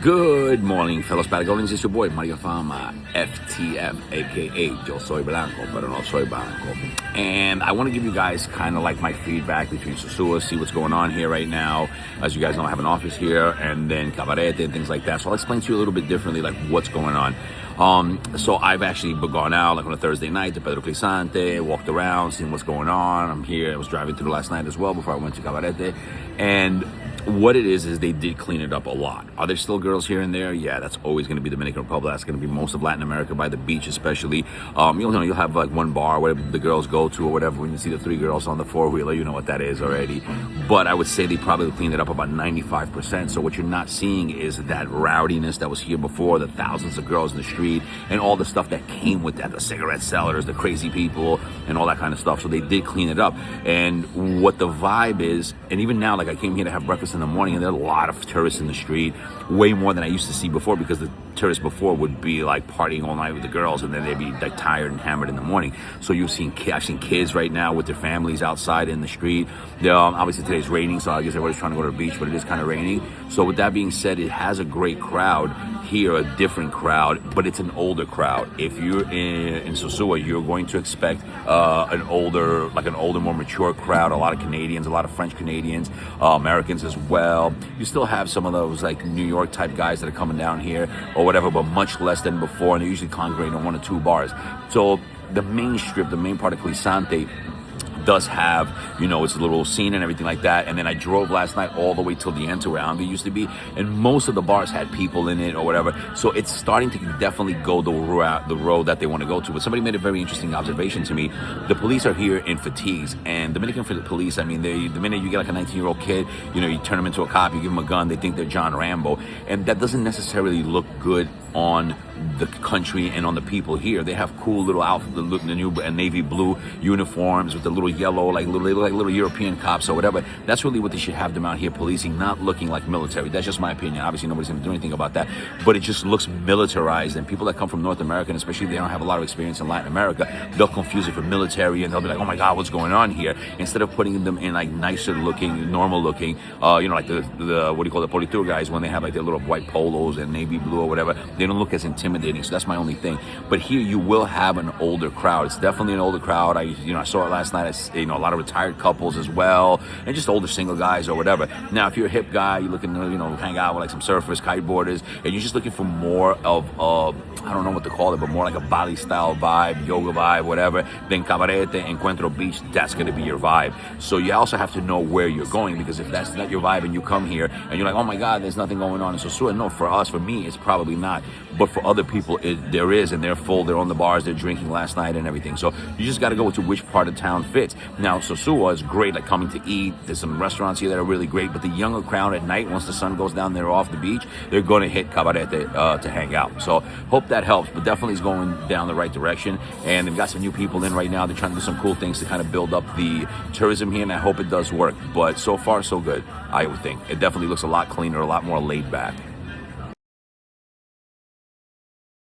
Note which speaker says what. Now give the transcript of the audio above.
Speaker 1: Good morning, fellow Patagonians. It's your boy, Mario Fama, FTF, aka Yo Soy Blanco, pero no soy blanco. And I want to give you guys kind of like my feedback between Sosua, see what's going on here right now. As you guys know, I have an office here, and then Cabarete and things like that. So I'll explain to you a little bit differently, like what's going on. So I've actually gone out like on a Thursday night to Pedro Clisante, walked around, seen what's going on. I'm here. I was driving through last night as well before I went to Cabarete. And what it is they did clean it up a lot. Are there still girls here and there? Yeah, that's always going to be Dominican Republic. That's going to be most of Latin America by the beach, especially. You'll have like one bar where the girls go to or whatever. When you see the three girls on the four-wheeler, you know what that is already. But I would say they probably cleaned it up about 95%. So what you're not seeing is that rowdiness that was here before, the thousands of girls in the street, and all the stuff that came with that, the cigarette sellers, the crazy people, and all that kind of stuff. So they did clean it up. And what the vibe is, and even now, like I came here to have breakfast in the morning, and there are a lot of tourists in the street, way more than I used to see before, because the tourists before would be like partying all night with the girls, and then they'd be like tired and hammered in the morning. So I've seen kids right now with their families outside in the street. Obviously today's raining, so I guess everybody's trying to go to the beach, but it is kind of raining. So with that being said, it has a great crowd here, a different crowd, but it's an older crowd. If you're in Sosua, you're going to expect an older, more mature crowd. A lot of Canadians, a lot of French Canadians, Americans as well. You still have some of those like New York type guys that are coming down here or whatever, but much less than before, and they usually congregate in one or two bars. So the main strip, the main part of Clisante, does have, its little scene and everything like that. And then I drove last night all the way till the end to where Ambi used to be, and most of the bars had people in it or whatever. So it's starting to definitely go the road that they want to go to. But somebody made a very interesting observation to me. The police are here in fatigues, and Dominican police, the minute you get like a 19-year-old kid, you turn them into a cop, you give them a gun, they think they're John Rambo, and that doesn't necessarily look good on the country and on the people here. They have cool little outfits, the new navy blue uniforms with the little yellow, like little European cops or whatever. That's really what they should have them out here policing, not looking like military. That's just my opinion. Obviously, nobody's going to do anything about that, but it just looks militarized. And people that come from North America, and especially if they don't have a lot of experience in Latin America, they'll confuse it for military, and they'll be like, "Oh my God, what's going on here?" Instead of putting them in like nicer looking, normal looking, like the what do you call the politur guys, when they have like their little white polos and navy blue or whatever, they don't look as intimidating. So that's my only thing. But here you will have an older crowd. It's definitely an older crowd. I saw it last night. A lot of retired couples as well, and just older single guys or whatever. Now, if you're a hip guy, you're looking to hang out with like some surfers, kiteboarders, and you're just looking for more of I don't know what to call it, but more like a Bali style vibe, yoga vibe, whatever, then Cabarete and Encuentro Beach, that's going to be your vibe. So you also have to know where you're going, because if that's not your vibe and you come here and you're like, "Oh my God, there's nothing going on in Sosua," no, for me, it's probably not. But for other people, there is, and they're full, they're on the bars, they're drinking last night and everything. So you just got to go to which part of town fits. Now, Sosua is great, like coming to eat. There's some restaurants here that are really great, but the younger crowd at night, once the sun goes down, they're off the beach, they're going to hit Cabarete to hang out. So hope that helps, but definitely is going down the right direction. And they've got some new people in right now. They're trying to do some cool things to kind of build up the tourism here, and I hope it does work. But so far, so good, I would think. It definitely looks a lot cleaner, a lot more laid back.